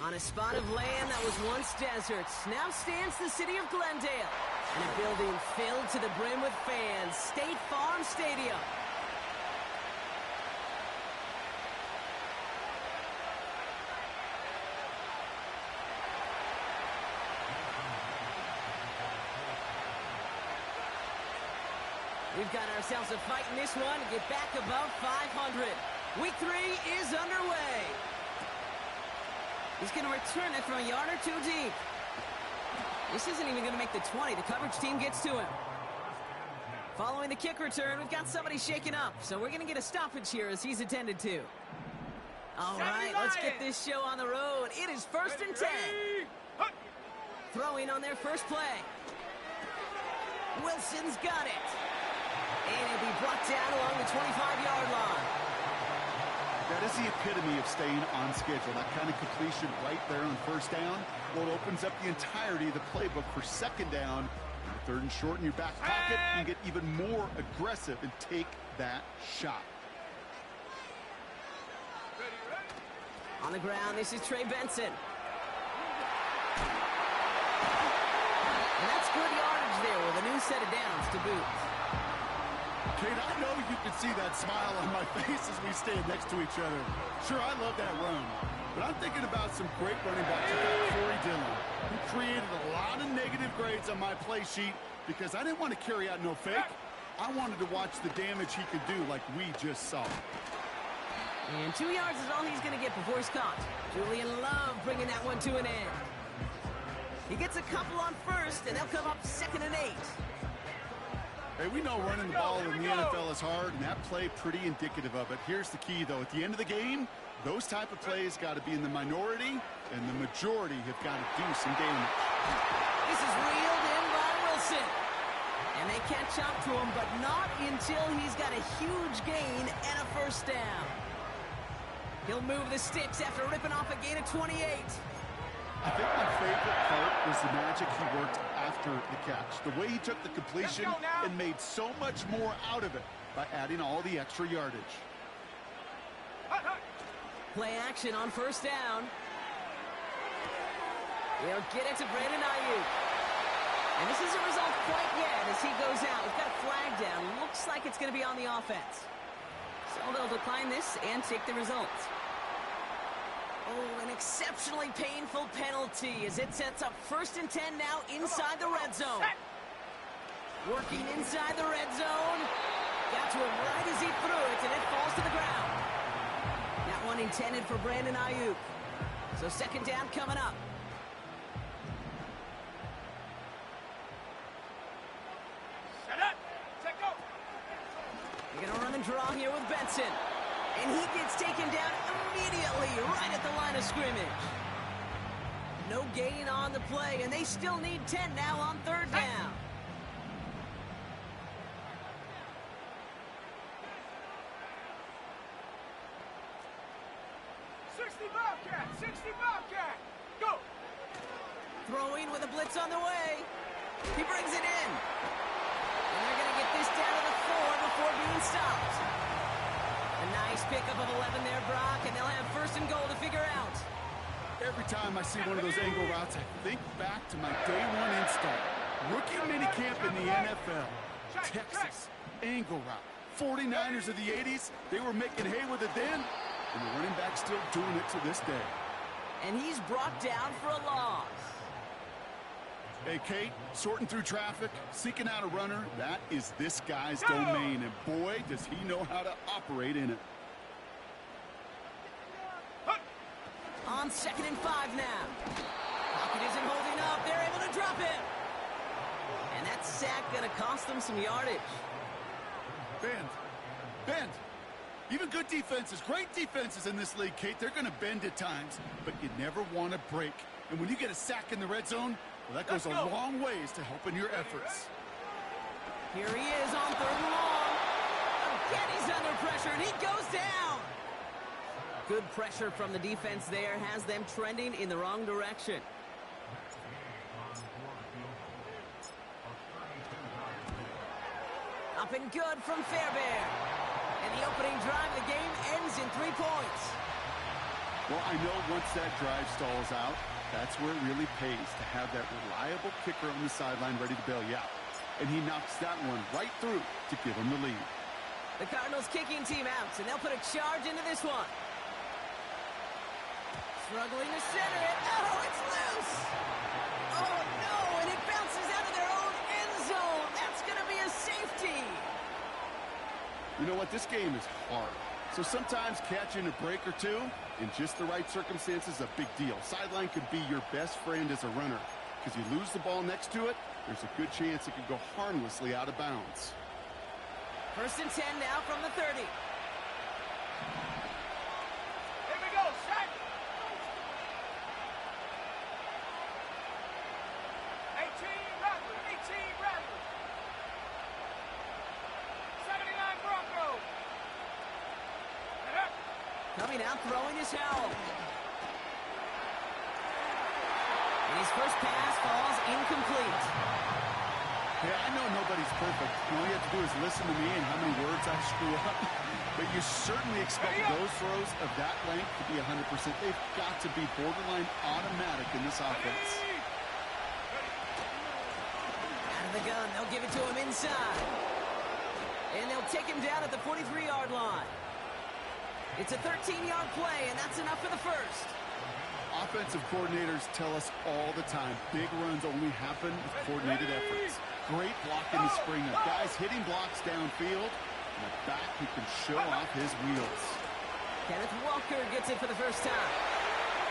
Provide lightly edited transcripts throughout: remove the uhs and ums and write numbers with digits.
On a spot of land that was once deserts, now stands the city of Glendale. And a building filled to the brim with fans, State Farm Stadium. We've got ourselves a fight in this one to get back above 500. Week 3 is underway. He's going to return it from a yard or two deep. This isn't even going to make the 20. The coverage team gets to him. Following the kick return, we've got somebody shaken up, so we're going to get a stoppage here as he's attended to. All right, let's get this show on the road. It is 1st and 10. Throwing on their first play. Wilson's got it. And it'll be brought down along the 25-yard line. That is the epitome of staying on schedule. That kind of completion right there on first down. Well, it opens up the entirety of the playbook for second down. 3rd and short in your back pocket. You get even more aggressive and take that shot. On the ground, this is Trey Benson. And that's good yardage there with a new set of downs to boot. Kate, I know you can see that smile on my face as we stand next to each other. Sure, I love that run. But I'm thinking about some great running backs. You got Corey Dillon, who created a lot of negative grades on my play sheet because I didn't want to carry out no fake. I wanted to watch the damage he could do like we just saw. And 2 yards is all he's going to get before he's caught. Julian Love bringing that one to an end. He gets a couple on first, and they'll come up 2nd and 8. Hey, we know running the ball in the NFL is hard, and that play pretty indicative of it. Here's the key, though. At the end of the game, those type of plays got to be in the minority, and the majority have got to do some damage. This is reeled in by Wilson. And they catch up to him, but not until he's got a huge gain and a first down. He'll move the sticks after ripping off a gain of 28. I think my favorite part was the magic he worked after the catch. The way he took the completion and made so much more out of it by adding all the extra yardage. Play action on first down. They'll get it to Brandon Ayuk. And this isn't result quite yet as he goes out. We've got a flag down. Looks like it's going to be on the offense. So they'll decline this and take the results. Oh, an exceptionally painful penalty as it sets up 1st and 10 now inside the red zone. Working inside the red zone. Got to him right as he threw it, and it falls to the ground. That one intended for Brandon Ayuk. So 2nd down coming up. Set up. Check go. They're going to run and draw here with Benson. And he gets taken down immediately right at the line of scrimmage. No gain on the play, and they still need 10 now on 3rd down. Go! Throwing with a blitz on the way. He brings it in. And they're going to get this down to the 4 before being stopped. A nice pickup of 11 there, Brock, and they'll have 1st and goal to figure out. Every time I see one of those angle routes, I think back to my day 1 install. Rookie minicamp in the NFL. Texas, angle route. 49ers of the 80s, they were making hay with it then, and the running back's still doing it to this day. And he's brought down for a loss. Hey, Kate, sorting through traffic, seeking out a runner, that is this guy's domain, and boy, does he know how to operate in it. On 2nd and 5 now. Pocket isn't holding up. They're able to drop it. And that sack going to cost them some yardage. Bend. Even good defenses, great defenses in this league, Kate, they're going to bend at times, but you never want to break. And when you get a sack in the red zone, well, that goes a long ways to helping your efforts. Here he is on 3rd and long. Again, he's under pressure, and he goes down. Good pressure from the defense there has them trending in the wrong direction. Up and good from Fairbairn. And the opening drive of the game ends in 3 points. Well, I know once that drive stalls out, that's where it really pays to have that reliable kicker on the sideline ready to bail you out. And he knocks that one right through to give him the lead. The Cardinals kicking team out, and they'll put a charge into this one. Struggling to center it. Oh, it's loose. Oh, no, and it bounces out of their own end zone. That's going to be a safety. You know what? This game is hard. So sometimes catching a break or two in just the right circumstances is a big deal. Sideline could be your best friend as a runner, because you lose the ball next to it, there's a good chance it could go harmlessly out of bounds. 1st and 10 now from the 30. Here we go, set. 18 Rattler, 18 Rattler. 79 Broncos. Coming out, throwing is Howell. And his first pass falls incomplete. Yeah, I know nobody's perfect. All you have to do is listen to me and how many words I screw up. But you certainly expect those throws of that length to be 100%. They've got to be borderline automatic in this offense. Out of the gun, they'll give it to him inside. And they'll take him down at the 43-yard line. It's a 13-yard play, and that's enough for the first. Offensive coordinators tell us all the time, big runs only happen with coordinated efforts. Great blocking this spring of guys hitting blocks downfield, and a back who can show off his wheels. Kenneth Walker gets it for the first time.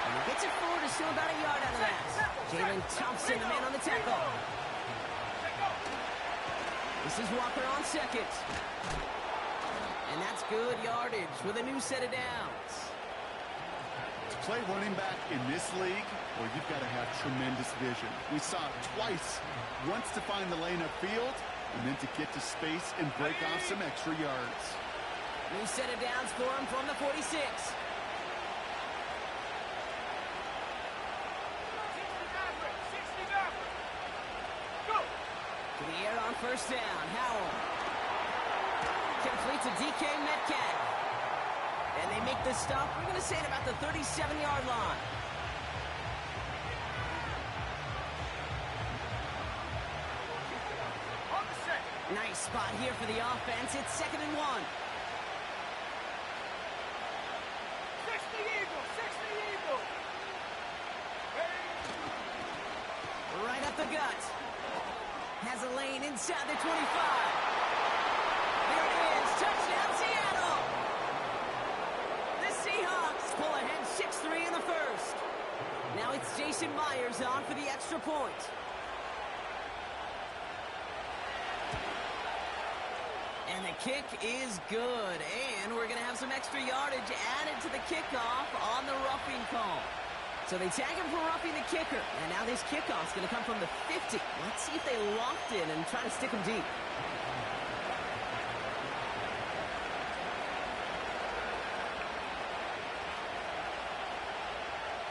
And he gets it forward to still about a yard out of that. Jalen Thompson, the man on the tackle. This is Walker on second. And that's good yardage with a new set of downs. To play running back in this league, well, you've got to have tremendous vision. We saw it twice. Once to find the lane upfield, and then to get to space and break off some extra yards. New set of downs for him from the 46. To the air on first down. Howell. Complete to DK Metcalf. And they make the stop, we're going to say, at about the 37-yard line. Nice spot here for the offense. It's 2nd and 1. 60 Eagles, 60 Eagles. Right up the gut. Has a lane inside the 25. There it is. Touchdown, Seattle. The Seahawks pull ahead 6-3 in the first. Now it's Jason Myers on for the extra point. And the kick is good. And we're going to have some extra yardage added to the kickoff on the roughing call. So they tag him for roughing the kicker. And now this kickoff's going to come from the 50. Let's see if they locked in and try to stick him deep.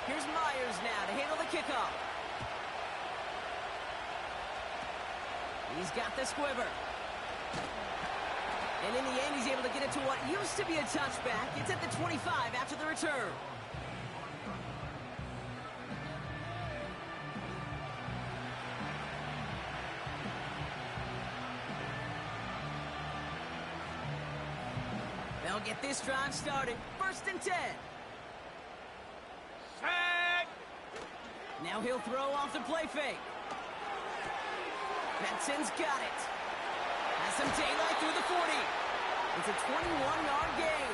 Here's Myers now to handle the kickoff. He's got the squiver. And in the end, he's able to get it to what used to be a touchback. It's at the 25 after the return. They'll get this drive started. 1st and 10. Set. Now he'll throw off the play fake. Benson's got it. Has some daylight through the 40. It's a 21-yard gain.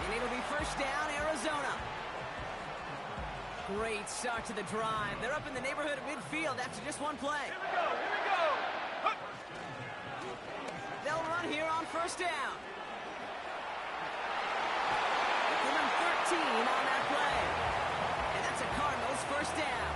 And it'll be first down, Arizona. Great start to the drive. They're up in the neighborhood of midfield after just one play. Here we go, here we go. Hup. They'll run here on first down. Give them 13 on that play. And that's a Cardinals first down.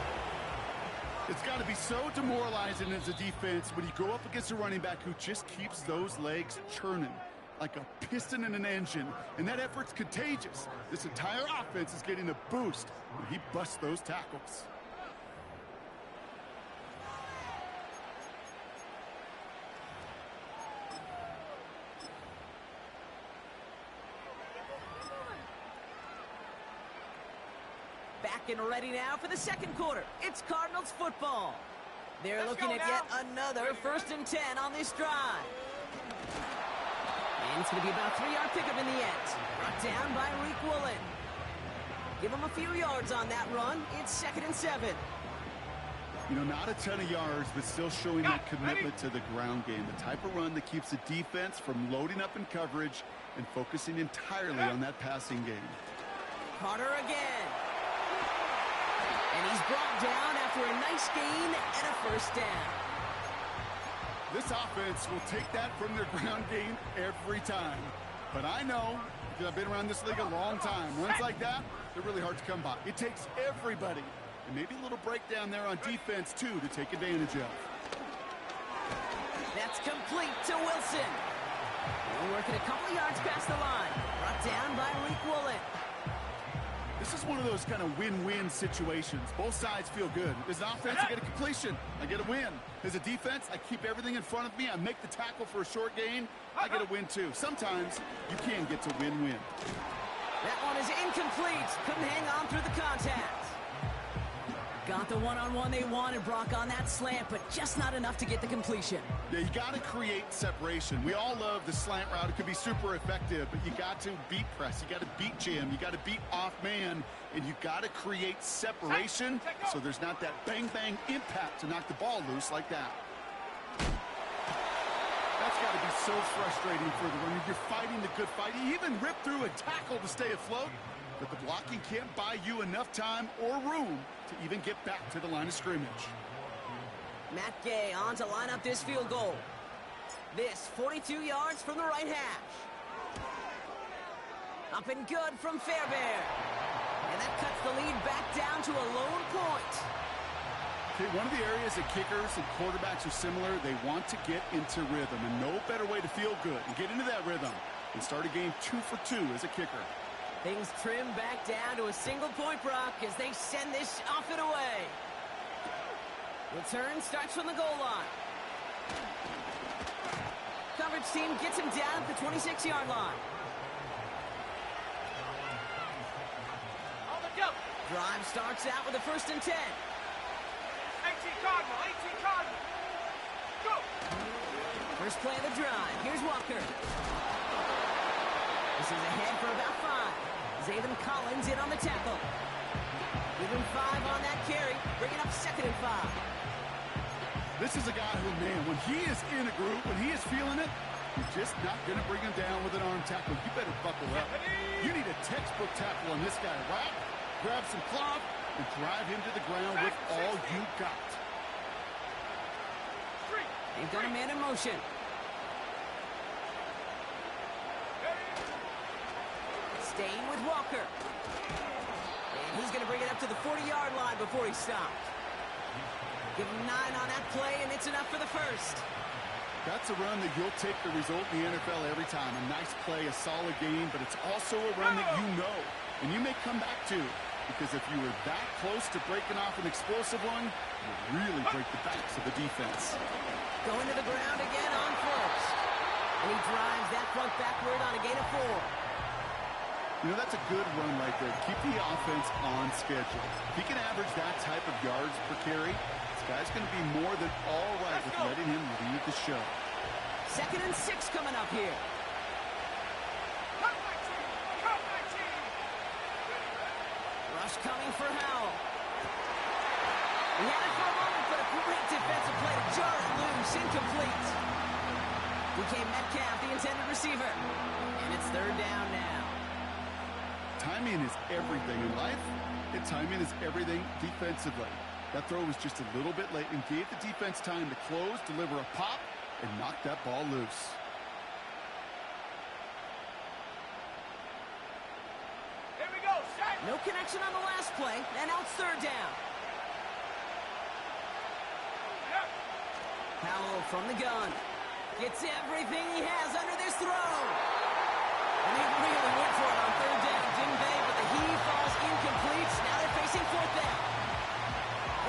It's got to be so demoralizing as a defense when you go up against a running back who just keeps those legs churning like a piston in an engine, and that effort's contagious. This entire offense is getting a boost when he busts those tackles. back and ready now for the second quarter. It's Cardinals football. They're looking at yet another 1st and 10 on this drive. And it's going to be about a 3-yard pickup in the end. Brought down by Reek Woolen. Give him a few yards on that run. It's 2nd and 7. You know, not a ton of yards, but still showing that commitment to the ground game. The type of run that keeps the defense from loading up in coverage and focusing entirely on that passing game. Carter again. And he's brought down after a nice gain and a 1st down. This offense will take that from their ground game every time. But I know, because I've been around this league a long time, runs like that, they're really hard to come by. It takes everybody. And maybe a little breakdown there on defense, too, to take advantage of. That's complete to Wilson. We're working a couple of yards past the line. Brought down by Reek Woolen. This is one of those kind of win-win situations. Both sides feel good. As an offense, I get a completion. I get a win. As a defense, I keep everything in front of me. I make the tackle for a short gain. I get a win, too. Sometimes you can get to win-win. That one is incomplete. Couldn't hang on through the contact. Got the one-on-one they wanted, Brock, on that slant, but just not enough to get the completion. Yeah, you got to create separation. We all love the slant route. It could be super effective, but you got to beat press. You got to beat jam. You got to beat off man, and you got to create separation so there's not that bang-bang impact to knock the ball loose like that. That's got to be so frustrating for the runner. You're fighting the good fight. You even rip through a tackle to stay afloat, but the blocking can't buy you enough time or room to even get back to the line of scrimmage. Matt Gay on to line up this field goal. This 42 yards from the right hash. Up and good from Fairbairn. And that cuts the lead back down to a lone point. Okay, one of the areas that kickers and quarterbacks are similar, they want to get into rhythm, and no better way to feel good and get into that rhythm than start a game 2 for 2 as a kicker. Things trim back down to a single point, Brock, as they send this off and away. Return starts from the goal line. Coverage team gets him down at the 26-yard line. On the jump. Drive starts out with a 1st and 10. 18 Cardinal, 18 Cardinal. Go. First play of the drive. Here's Walker. This is ahead for about 5. Zaven Collins in on the tackle. Give him 5 on that carry. Bringing up 2nd and 5. This is a guy who, man, when he is in a group, when he is feeling it, you're just not going to bring him down with an arm tackle. You better buckle up. You need a textbook tackle on this guy, right? Grab some cloth and drive him to the ground with all you got. They've got a man in motion. Staying with Walker. And he's going to bring it up to the 40-yard line before he stopped. Give him 9 on that play, and it's enough for the 1st. That's a run that you'll take the result in the NFL every time. A nice play, a solid game, but it's also a run that you know, and you may come back to, because if you were that close to breaking off an explosive one, you really break the backs of the defense. Going to the ground again on 1st. And he drives that front backward on a gain of 4. You know, that's a good run right there. Keep the offense on schedule. If he can average that type of yards per carry, this guy's going to be more than all right with letting him lead the show. 2nd and 6 coming up here. Rush coming for Howell. He had it for a moment, but a great defensive play to jar it loose. Incomplete. DK Metcalf, the intended receiver. And it's 3rd down now. Timing is everything in life, and timing is everything defensively. That throw was just a little bit late and gave the defense time to close, deliver a pop, and knock that ball loose. Here we go, set. No connection on the last play, and now it's 3rd down. Yep. Howell from the gun. Gets everything he has under this throw. And he really went for it on 3rd down, didn't they? But the heave falls incomplete. Now they're facing 4th down.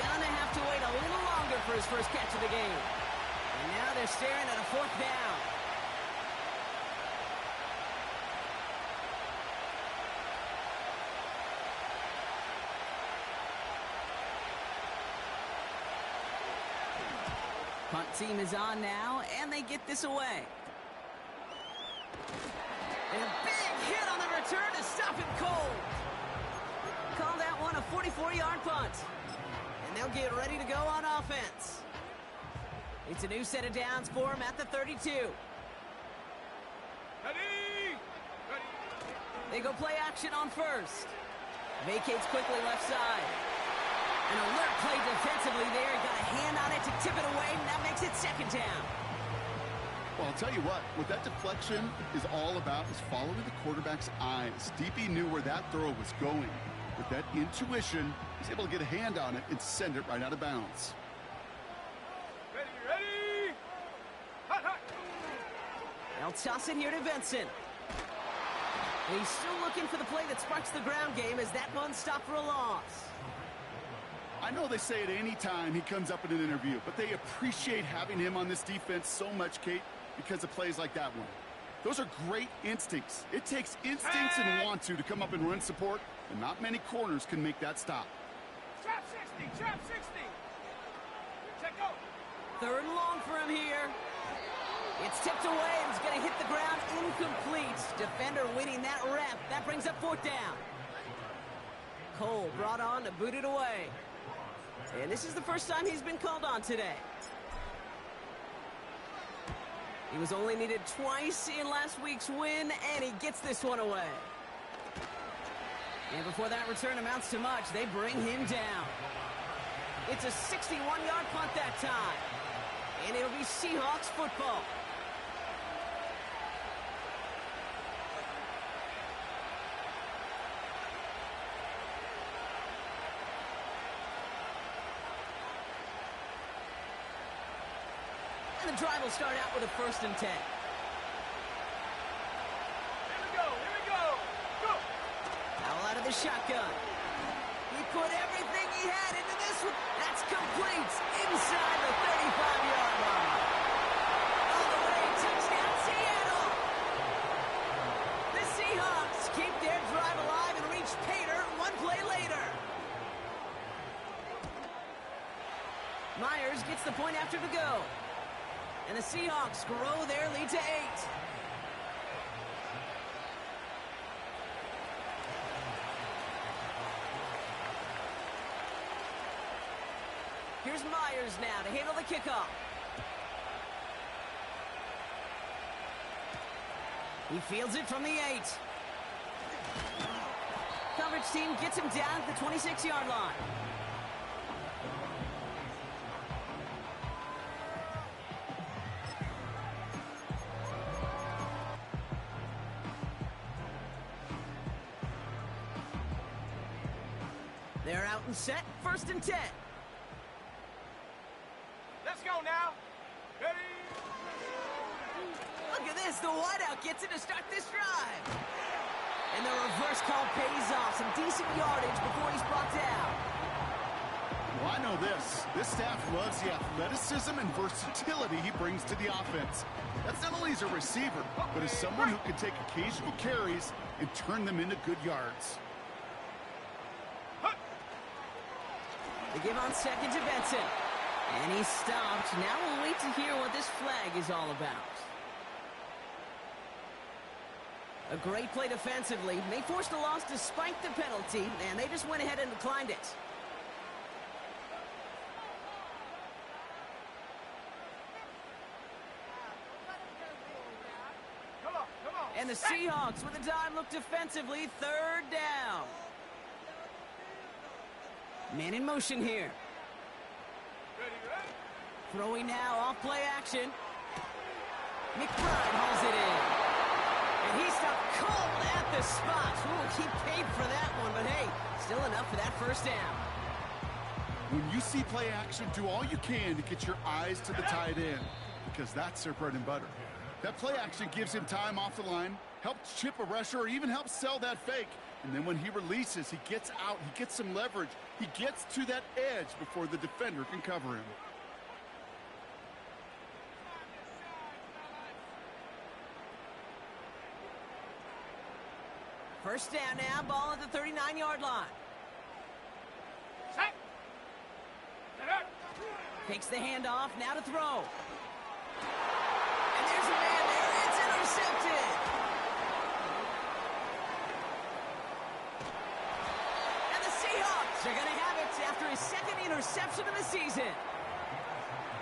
Gonna have to wait a little longer for his first catch of the game. And now they're staring at a 4th down. Team is on now, and they get this away. And a big hit on the return to stop him cold. Call that one a 44-yard punt. And they'll get ready to go on offense. It's a new set of downs for him at the 32. Ready! Ready! They go play action on first. Vacates quickly left side. An alert play defensively there. Got a hand on it to tip it away, and that makes it second down. Well, I'll tell you what that deflection is all about is following the quarterback's eyes. DB knew where that throw was going. With that intuition, he's able to get a hand on it and send it right out of bounds. Ready, ready! Hot, hot! They'll toss it here to Benson. And he's still looking for the play that sparks the ground game as that one stopped for a loss. I know they say it any time he comes up in an interview, but they appreciate having him on this defense so much, Kate, because of plays like that one. Those are great instincts. It takes instincts and want to come up and run support, and not many corners can make that stop. Trap 60! Trap 60! Check go! Third and long for him here. It's tipped away and it's going to hit the ground incomplete. Defender winning that rep. That brings up fourth down. Cole brought on to boot it away. And this is the first time he's been called on today. He was only needed twice in last week's win, and he gets this one away. And before that return amounts to much, they bring him down. It's a 61-yard punt that time. And it'll be Seahawks football. And the drive will start out with a 1st and 10. Here we go! Here we go! Go! Powell out of the shotgun. He put everything he had into this one. That's complete inside the 35-yard line. All the way, touchdown Seattle. The Seahawks keep their drive alive and reach Pater one play later. Myers gets the point after the go. And the Seahawks grow their lead to 8. Here's Myers now to handle the kickoff. He fields it from the 8. Coverage team gets him down at the 26-yard line. They're out and set, 1st and 10. Let's go now! Ready! Look at this, the wideout gets it to start this drive. And the reverse call pays off, some decent yardage before he's brought down. Well, I know this. This staff loves the athleticism and versatility he brings to the offense. That's not only as a receiver, but as someone who can take occasional carries and turn them into good yards. They give on second to Benson. And he's stopped. Now we'll wait to hear what this flag is all about. A great play defensively. They forced a loss despite the penalty, and they just went ahead and declined it. Come on, come on! And the Seahawks with a dime look defensively, 3rd down. Man in motion here. Ready, ready? Throwing now, off play action. McBride hauls it in. And he stopped cold at the spot. Ooh, he paid for that one, but hey, still enough for that 1st down. When you see play action, do all you can to get your eyes to the tight end, because that's their bread and butter. That play action gives him time off the line, helps chip a rusher, or even helps sell that fake. And then when he releases, he gets out, he gets some leverage. He gets to that edge before the defender can cover him. First down now, ball at the 39-yard line. Set! Set up! Fakes the handoff, now to throw. And there's a man there. It's intercepted. And the Seahawks are going to have it after his second interception of the season.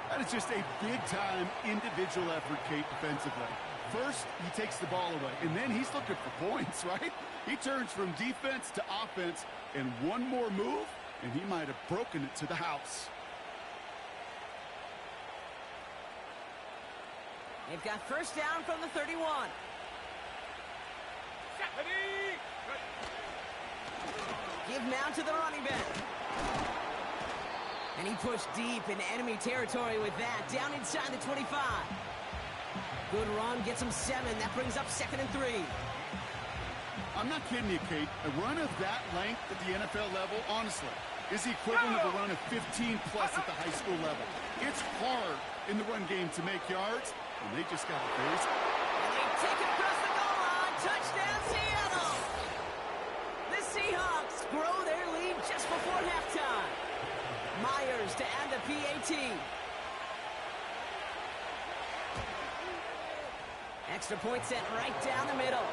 That is just a big-time individual effort, Kate, defensively. First, he takes the ball away, and then he's looking for points, right? He turns from defense to offense, and one more move, and he might have broken it to the house. They've got first down from the 31. Give now to the running back. And he pushed deep into enemy territory with that, down inside the 25. Good run, gets him 7. That brings up 2nd and 3. I'm not kidding you, Kate. A run of that length at the NFL level, honestly, is the equivalent of a run of 15-plus at the high school level. It's hard in the run game to make yards, and they just got it first. And they take it across the goal line. Touchdown, Seattle! The Seahawks grow their lead just before halftime. Myers to add the PAT. Extra point sent right down the middle.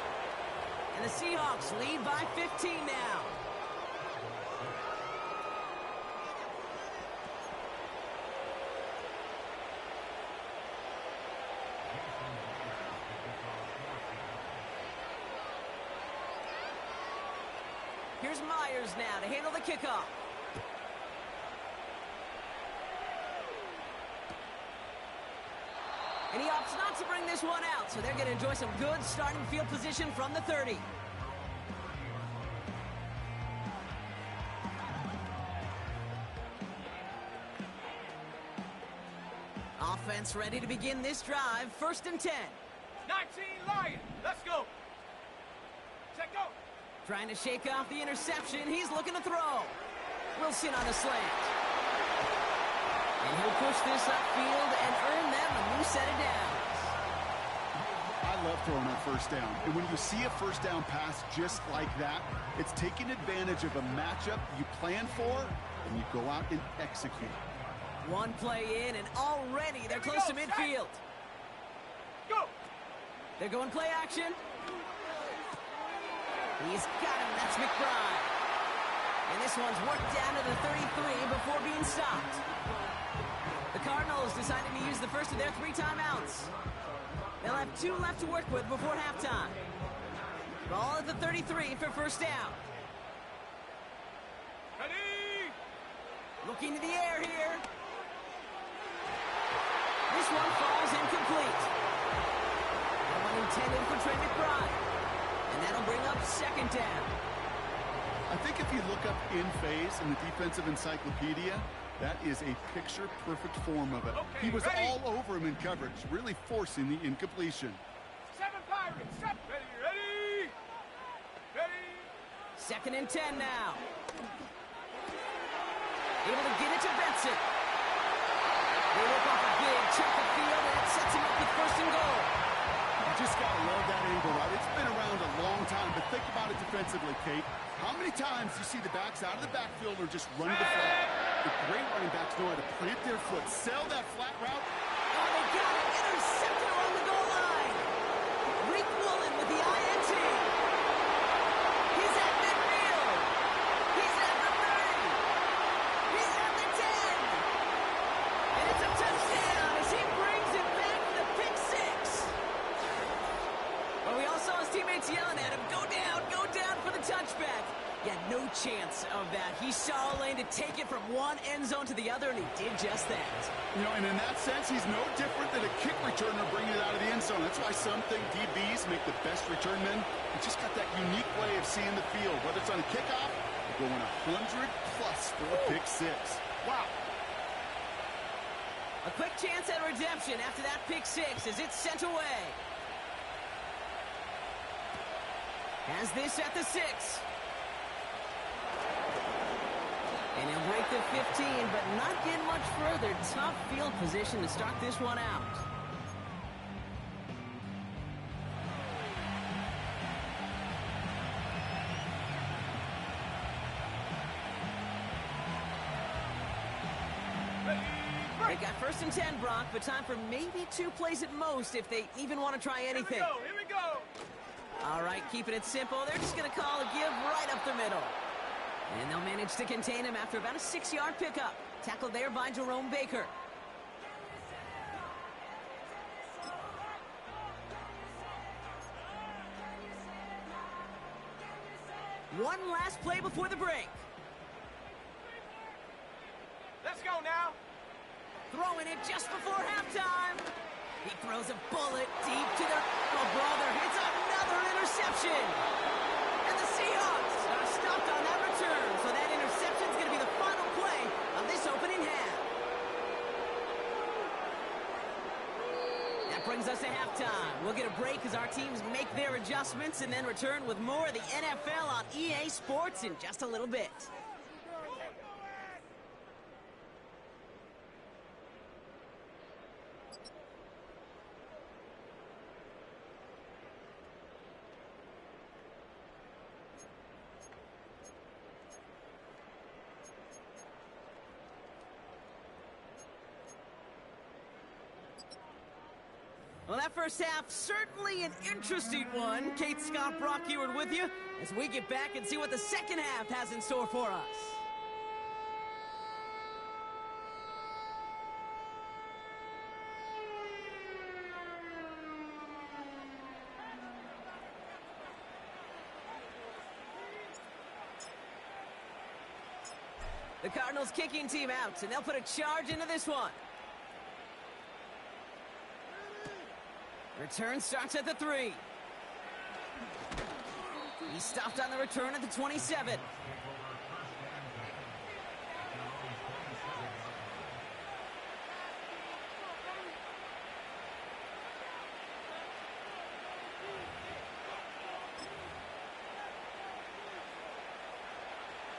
And the Seahawks lead by 15 now. Here's Myers now to handle the kickoff. And he opts not to bring this one out, so they're going to enjoy some good starting field position from the 30. Offense ready to begin this drive. 1st and 10. 19 Lions. Let's go. Check go. Trying to shake off the interception. He's looking to throw. Wilson on the slant. And he'll push this upfield and earn them a new set of downs. I love throwing on first down. And when you see a first down pass just like that, it's taking advantage of a matchup you plan for, and you go out and execute. One play in, and already they're close to midfield. Go. They're going play action. He's got him. That's McBride. And this one's worked down to the 33 before being stopped. The Cardinals decided to use the first of their 3 timeouts. They'll have 2 left to work with before halftime. Ball at the 33 for first down. Ready. Looking to the air here. This one falls incomplete. That one intended for Trey McBride. And that'll bring up 2nd down. I think if you look up in phase in the defensive encyclopedia, that is a picture-perfect form of it. Okay, He was ready. all over him in coverage, really forcing the incompletion. 7 Pirates. Set. Ready. Ready. 2nd and 10 now. Able to get it to Benson. They rip off a big chunk of field, and it sets him up with 1st and goal. You just got to love that angle, right? It's been around a long time, but think about it defensively, Kate. How many times do you see the backs out of the backfield or just run to the flat? The great running backs know how to plant their foot, sell that flat route. Oh, they got it. Intercepted along the goal line. Reek Woolen with the INT. He's at midfield. He's at the 30. He's at the 10. And it's a touchdown as he brings it back for the pick 6. But we all saw his teammates yelling at him, go down for the touchback. Yeah, no chance of that. He saw a lane to take it from one end zone to the other, and he did just that. You know, and in that sense, he's no different than a kick returner bringing it out of the end zone. That's why some think DBs make the best return men. They just got that unique way of seeing the field. Whether it's on a kickoff or going 100-plus for a pick 6. Wow. A quick chance at redemption after that pick 6 as it's sent away. Has this at the 6. And he'll break the 15, but not get much further. Tough field position to start this one out. Ready. got 1st and 10, Brock, but time for maybe 2 plays at most if they even want to try anything. Here we go. All right, keeping it simple. They're just going to call a give right up the middle. And they'll manage to contain him after about a 6-yard pickup. Tackled there by Jerome Baker. One last play before the break. Let's go now. Throwing it just before halftime. He throws a bullet deep to the brother. It's another interception. And the Seahawks are stopped on that return. So that interception is going to be the final play of this opening half. That brings us to halftime. We'll get a break as our teams make their adjustments and then return with more of the NFL on EA Sports in just a little bit. Well, that first half, certainly an interesting one. Kate, Scott, Brock Eward with you as we get back and see what the second half has in store for us. The Cardinals kicking team out, and they'll put a charge into this one. Return starts at the 3. He stopped on the return at the 27.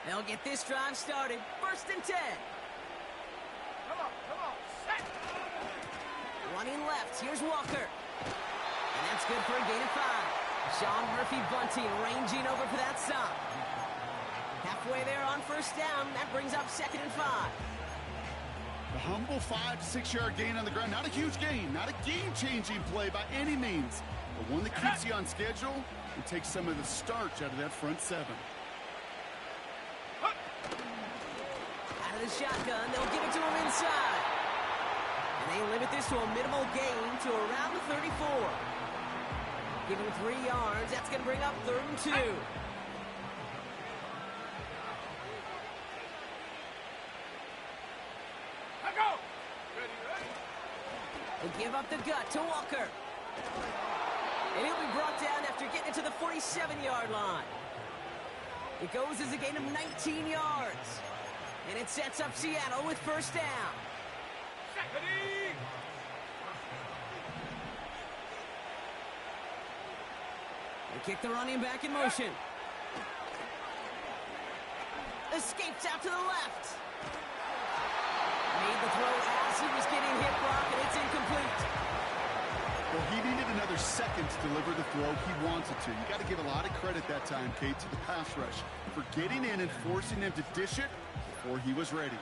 They'll get this drive started. 1st and 10. Come on, set. Running left, here's Walker. And that's good for a gain of 5. Sean Murphy Bunting ranging over for that stop. Halfway there on 1st down. That brings up 2nd and 5. The humble 5 to 6 yard gain on the ground. Not a huge gain, not a game-changing play by any means, but one that keeps you on schedule and takes some of the starch out of that front 7. Out of the shotgun, they'll give it to him inside. And they limit this to a minimal gain to around the 34. Give him 3 yards. That's going to bring up 3rd and 2. Let go. Ready. They give up the gut to Walker. And he'll be brought down after getting it to the 47-yard line. It goes as a gain of 19 yards. And it sets up Seattle with 1st down. Ready. They kick the running back in motion. Escapes out to the left. Made the throw as he was getting hit, Brock, and it's incomplete. Well, he needed another second to deliver the throw he wanted to. You got to give a lot of credit that time, Kate, to the pass rush for getting in and forcing him to dish it before he was ready.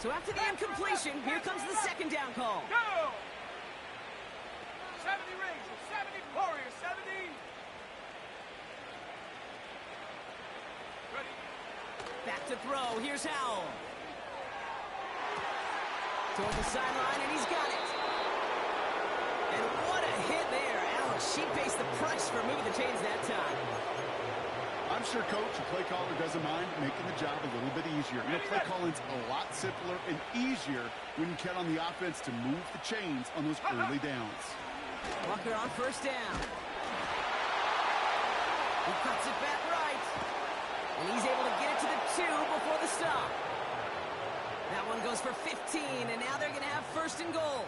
So after the incompletion, here comes the 2nd down call. Go. 70 Rangers, 70 Warriors, 70. Ready. Back to throw. Here's Howell. Toward the sideline, and he's got it. And what a hit there. Alice, she faced the price for moving the chains that time. I'm sure coach or play caller doesn't mind making the job a little bit easier. You know, play calling's a lot simpler and easier when you count on the offense to move the chains on those early downs. Walker on 1st down. He cuts it back right. And he's able to get it to the 2 before the stop. That one goes for 15, and now they're going to have 1st and goal.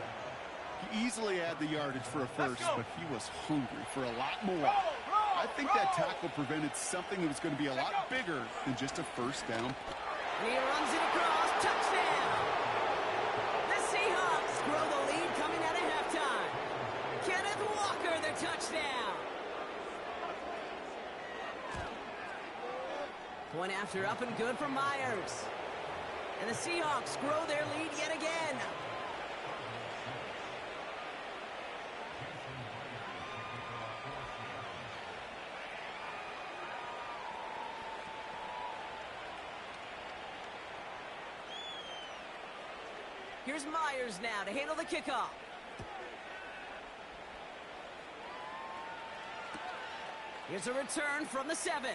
He easily had the yardage for a first, but he was hungry for a lot more. I think that tackle prevented something that was going to be a lot bigger than just a 1st down. And he runs it across. Touchdown! The Seahawks grow the lead coming out of halftime. Kenneth Walker, the touchdown. Point after up and good for Myers. And the Seahawks grow their lead yet again. Here's Myers now to handle the kickoff. Here's a return from the 7.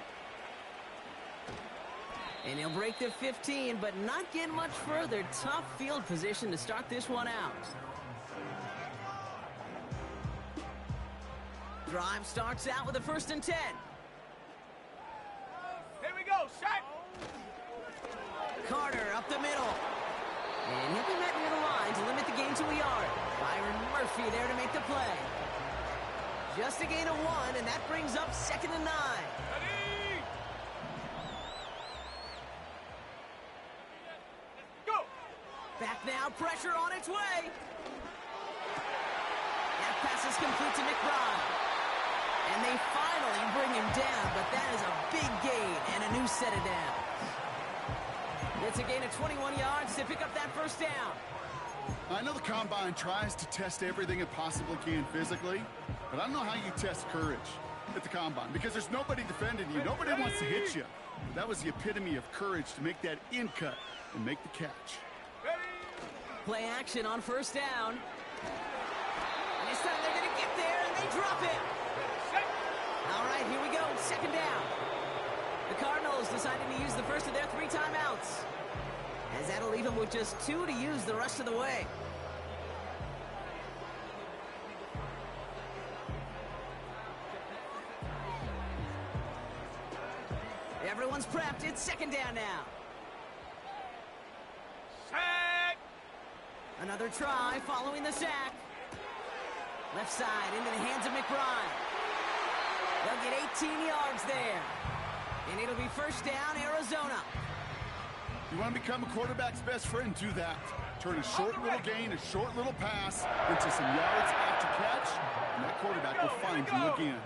And he'll break the 15, but not get much further. Tough field position to start this one out. Drive starts out with a 1st and 10. Here we go, set. Carter up the middle. And he'll be met near the line to limit the gain to a yard. Byron Murphy there to make the play. Just a gain of 1, and that brings up 2nd and 9. Ready? Go. Back now, pressure on its way. That pass is complete to McBride. And they finally bring him down, but that is a big gain and a new set of downs. It's a gain of 21 yards to pick up that 1st down. I know the Combine tries to test everything it possibly can physically, but I don't know how you test courage at the Combine because there's nobody defending you. Nobody wants to hit you. But that was the epitome of courage to make that in cut and make the catch. Play action on 1st down. And this time they're going to get there, and they drop him. All right, here we go, 2nd down. The Cardinals deciding to use the first of their 3 timeouts, as that'll leave them with just 2 to use the rest of the way. Everyone's prepped. It's 2nd down now. Set. Another try following the sack. Left side into the hands of McBride. They'll get 18 yards there. And it'll be 1st down, Arizona. You want to become a quarterback's best friend, do that. Turn a short little gain, a short little pass into some yards after catch, and that quarterback will find you again.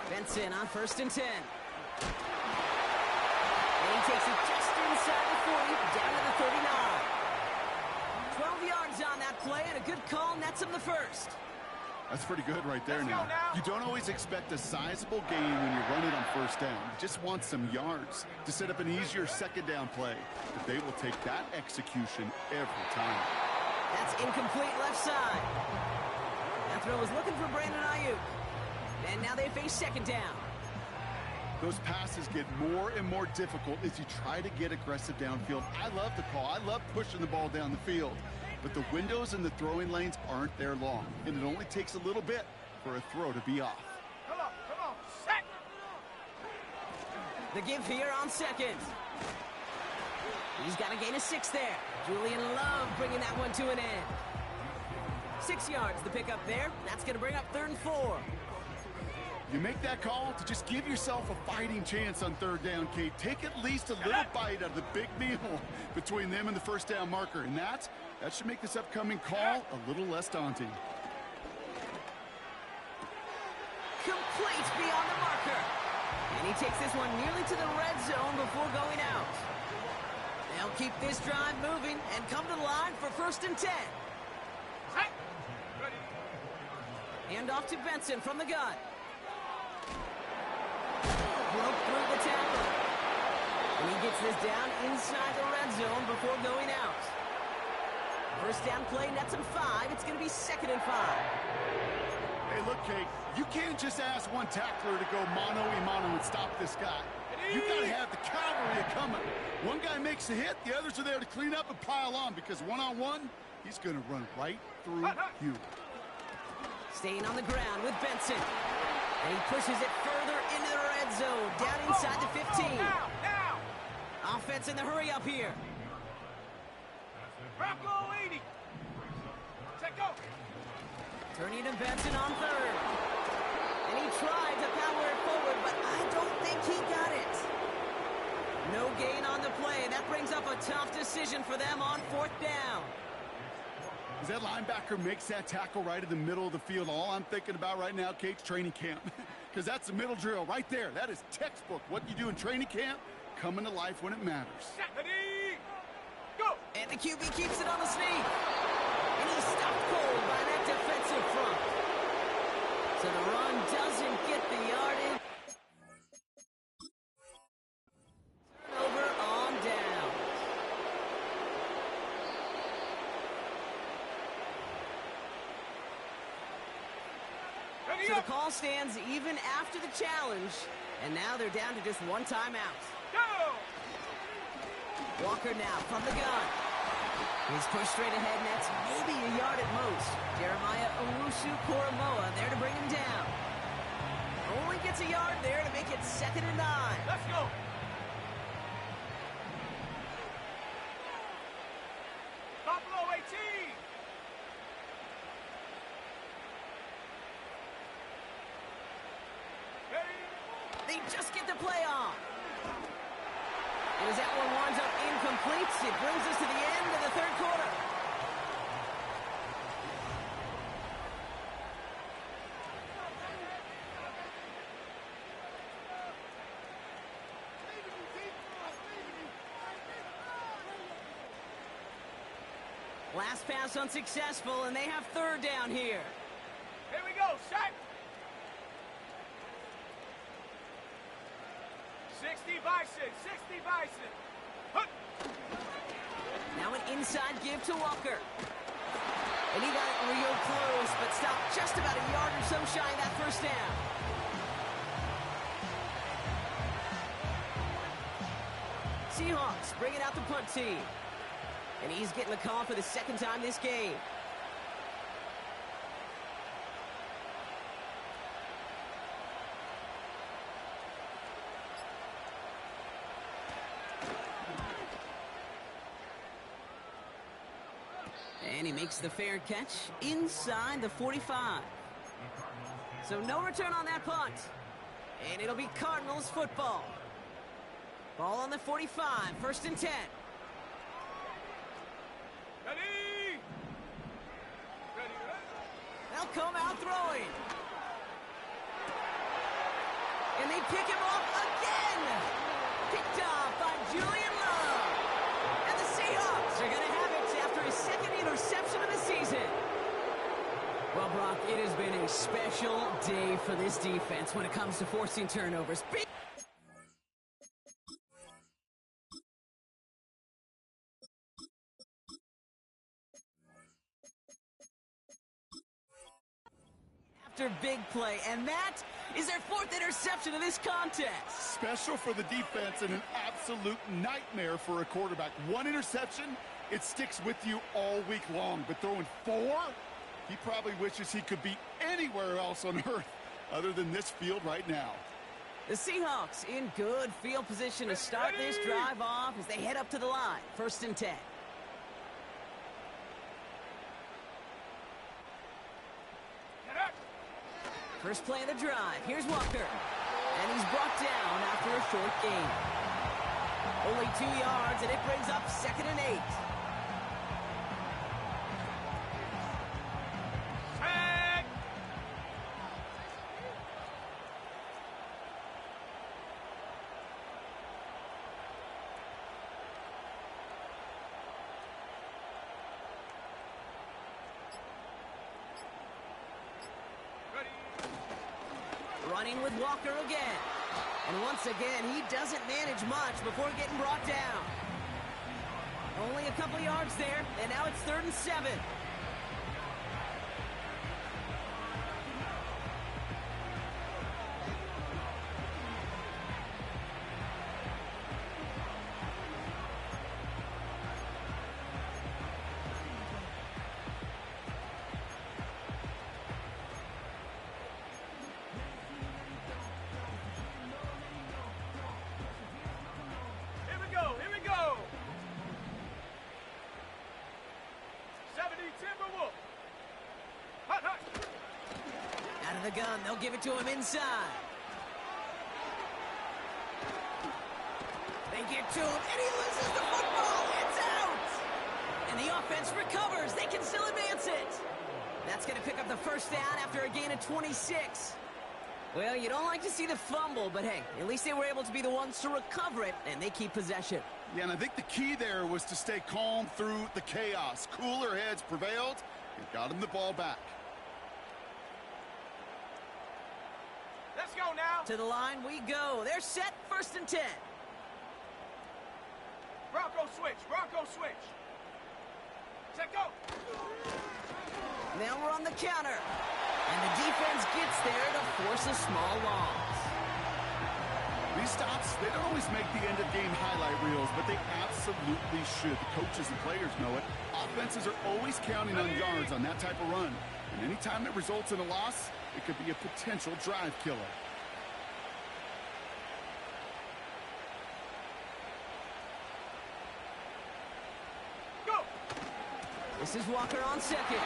Benson on 1st and 10. And he takes it just inside the 40, down to the 39. 12 yards on that play, and a good call nets him the 1st. That's pretty good right there now. You don't always expect a sizable gain when you run it on 1st down. You just want some yards to set up an easier 2nd down play. But they will take that execution every time. That's incomplete left side. That throw was looking for Brandon Ayuk. And now they face 2nd down. Those passes get more and more difficult as you try to get aggressive downfield. I love the call. I love pushing the ball down the field. But the windows in the throwing lanes aren't there long, and it only takes a little bit for a throw to be off. Come on, set. The give here on 2nd. He's got a gain of 6 there. Julian Love bringing that one to an end. 6 yards the pickup there. That's going to bring up 3rd and 4. You make that call to just give yourself a fighting chance on 3rd down, Kate. Take at least a little bite out of the big meal between them and the 1st down marker, and that should make this upcoming call a little less daunting. Complete beyond the marker. And he takes this one nearly to the red zone before going out. They'll keep this drive moving and come to the line for 1st and 10. Set. Ready. Hand off to Benson from the gun. Broke through the tackle. And he gets this down inside the red zone before going out. 1st down play nets him 5. It's going to be 2nd and 5. Hey, look, Kate, you can't just ask one tackler to go mano-a-mano and stop this guy. You got to have the cavalry coming. One guy makes a hit, the others are there to clean up and pile on because one-on-one, he's going to run right through you. Staying on the ground with Benson. And he pushes it further into the red zone, down inside the 15. Now. Offense in the hurry up here. Bronco 80. Set, go. Turning to Benson on 3rd. And he tried to power it forward, but I don't think he got it. No gain on the play. That brings up a tough decision for them on 4th down. As that linebacker makes that tackle right in the middle of the field, all I'm thinking about right now, Kate's training camp. Because that's the middle drill right there. That is textbook. What you do in training camp, coming to life when it matters. Ready, go. And the QB keeps it on the sneak. And he's stopped cold by that defensive front. So the run doesn't get the yardage. Turnover on down. the call stands even after the challenge. And now they're down to just one timeout. Go! Walker now from the gun. He's pushed straight ahead, and that's maybe a yard at most. Jeremiah Owusu-Koramoah there to bring him down. Only gets a yard there to make it 2nd and 9. Let's go! Buffalo 18! Ready? They just get the play on. And as that one winds up incomplete, it brings us to the end of the 3rd quarter. Last pass unsuccessful, and they have 3rd down here. Here we go, set! 60 Bison, 60 Bison. Hup. Now an inside give to Walker. And he got it real close, but stopped just about a yard or so shy of that 1st down. Seahawks bringing out the punt team. And he's getting the call for the 2nd time this game. And he makes the fair catch inside the 45. So no return on that punt. And it'll be Cardinals football. Ball on the 45, 1st and 10. Ready? Ready, ready? They'll come out throwing. And they pick him off again. Picked off by Julian Love. And the Seahawks are going to have it after his 2nd interception of the season. Well, Brock, it has been a special day for this defense when it comes to forcing turnovers. After big play, and that is their 4th interception of this contest. Special for the defense and an absolute nightmare for a quarterback. 1 interception, it sticks with you all week long. But throwing 4, he probably wishes he could be anywhere else on earth other than this field right now. The Seahawks in good field position to start this drive off as they head up to the line. 1st and 10. First play of the drive. Here's Walker. And he's brought down after a short gain. Only 2 yards, and it brings up 2nd and 8. Set! Ready? Running with Walker again. And once again, he doesn't manage much before getting brought down. Only a couple yards there, and now it's 3rd and 7. Here we go, here we go! 70 Timberwolf! Hut, hut! Out of the gun, they'll give it to him inside. They get to him, and he loses the football. It's out! And the offense recovers. They can still advance it. That's going to pick up the 1st down after a gain of 26. Well, you don't like to see the fumble, but hey, at least they were able to be the ones to recover it, and they keep possession. Yeah, and I think the key there was to stay calm through the chaos. Cooler heads prevailed and got him the ball back. Let's go now! To the line we go. They're set, 1st and 10. Bronco switch, Bronco switch! Set, go! Now we're on the counter. And the defense gets there to force a small loss. These stops, they don't always make the end-of-game highlight reels, but they absolutely should. The coaches and players know it. Offenses are always counting on yards on that type of run. And anytime it results in a loss, it could be a potential drive killer. Go! This is Walker on second.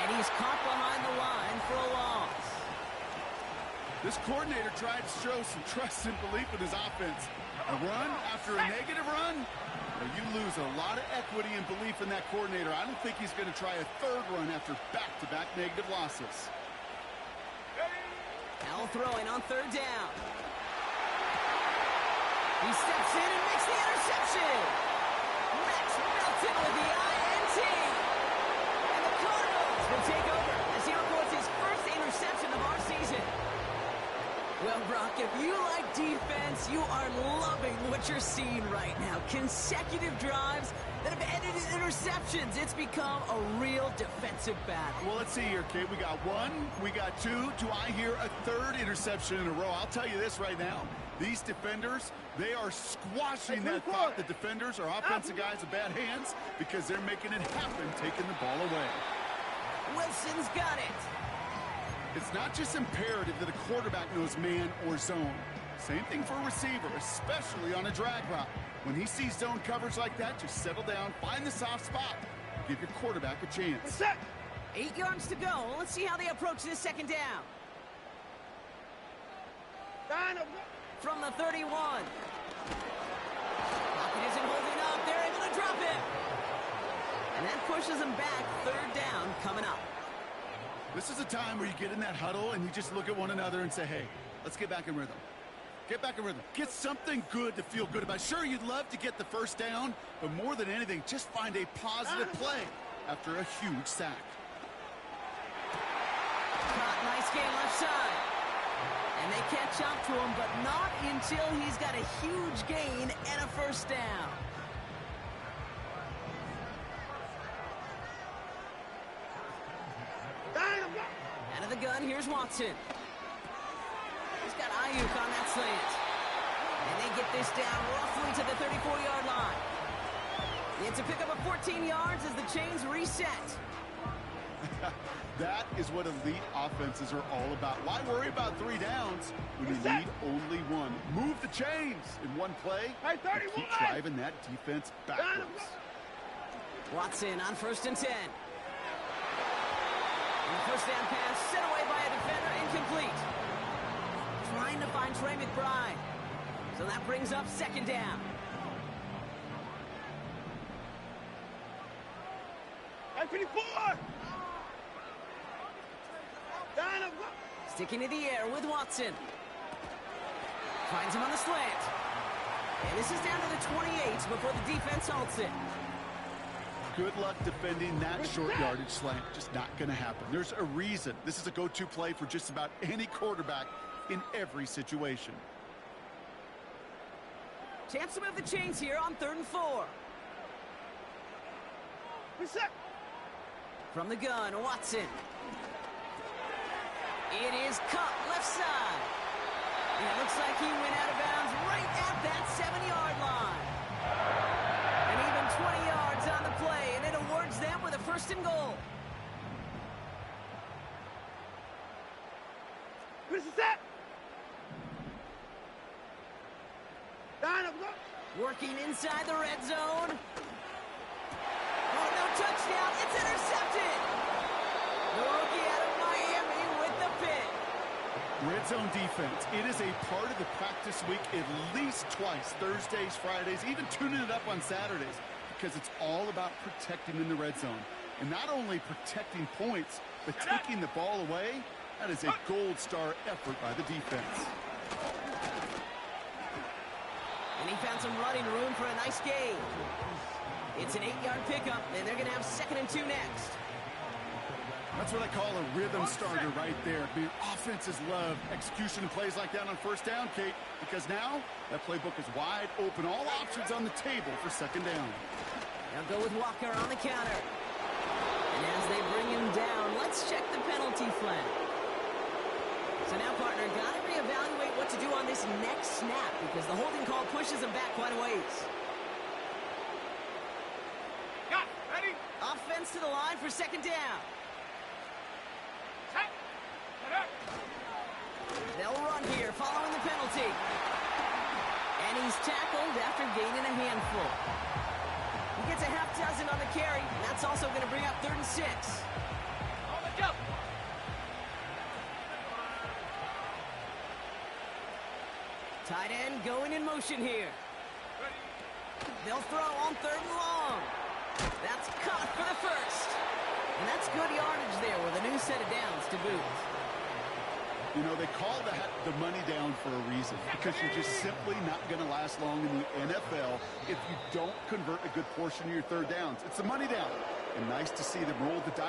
And he's caught behind the line for a loss. This coordinator tried to show some trust and belief in his offense. A run after a negative run, well, you lose a lot of equity and belief in that coordinator. I don't think he's going to try a third run after back-to-back negative losses. Now throwing on third down. He steps in and makes the interception. Max Melton with the INT. And the Cardinals will take over as he records his first interception of our season. Well, Brock, if you like defense, you are loving what you're seeing right now. Consecutive drives that have ended in interceptions. It's become a real defensive battle. Well, let's see here, Kate. We got one, we got two. Do I hear a third interception in a row? I'll tell you this right now. These defenders, they are squashing that thought. The defenders are offensive guys with bad hands because they're making it happen, taking the ball away. Wilson's got it. It's not just imperative that a quarterback knows man or zone. Same thing for a receiver, especially on a drag route. When he sees zone coverage like that, just settle down, find the soft spot, give your quarterback a chance. 8 yards to go. Let's see how they approach this second down. From the 31. Pocket isn't holding up. They're able to drop it. And that pushes them back. Third down coming up. This is a time where you get in that huddle and you just look at one another and say, hey, let's get back in rhythm. Get back in rhythm. Get something good to feel good about. Sure, you'd love to get the first down, but more than anything, just find a positive play after a huge sack. Nice game left side. And they catch up to him, but not until he's got a huge gain and a first down. Out of the gun, here's Watson. He's got Ayuk on that slant. And they get this down roughly to the 34-yard line. It's a pickup of 14 yards as the chains reset. That is what elite offenses are all about. Why worry about 3 downs when you need only one? Move the chains in one play and keep driving that defense backwards. Watson on 1st and 10. And the first down pass set away by a defender, incomplete. Trying to find Trey McBride. So that brings up second down. Sticking to the air with Watson. Finds him on the slant. And this is down to the 28 before the defense halts it. Good luck defending that short yardage slant. Just not going to happen. There's a reason. This is a go-to play for just about any quarterback in every situation. Chance to move the chains here on 3rd and 4. From the gun, Watson. It is cut left side. And it looks like he went out of bounds right at that 7-yard line. And even 20 yards on the play, and it awards them with a 1st and goal. Working inside the red zone. Oh, no touchdown. It's intercepted. The rookie out of Miami with the pick. Red zone defense. It is a part of the practice week at least twice. Thursdays, Fridays, even tuning it up on Saturdays. Because it's all about protecting in the red zone. And not only protecting points, but taking the ball away. That is a gold star effort by the defense. And he found some running room for a nice gain. It's an 8-yard pickup, and they're going to have 2nd and 2 next. That's what I call a rhythm starter right there. The offenses love execution and plays like that on 1st down, Kate, because now that playbook is wide open. All options on the table for 2nd down. Now go with Walker on the counter. And As they bring him down, let's check the penalty flag. So now, partner, got to reevaluate what to do on this next snap because the holding call pushes him back quite a ways. Got it. Ready? Offense to the line for second down. Set. Set up. They'll run here following the penalty. And he's tackled after gaining a handful. He gets a half dozen on the carry, and that's also going to bring up 3rd and 6. On the jump. Tight end going in motion here. Ready. They'll throw on 3rd and long. That's caught for the first. And that's good yardage there with a new set of downs to boot. You know, they call that the money down for a reason because you're just simply not going to last long in the NFL if you don't convert a good portion of your 3rd downs. It's the money down. And nice to see them roll the dice.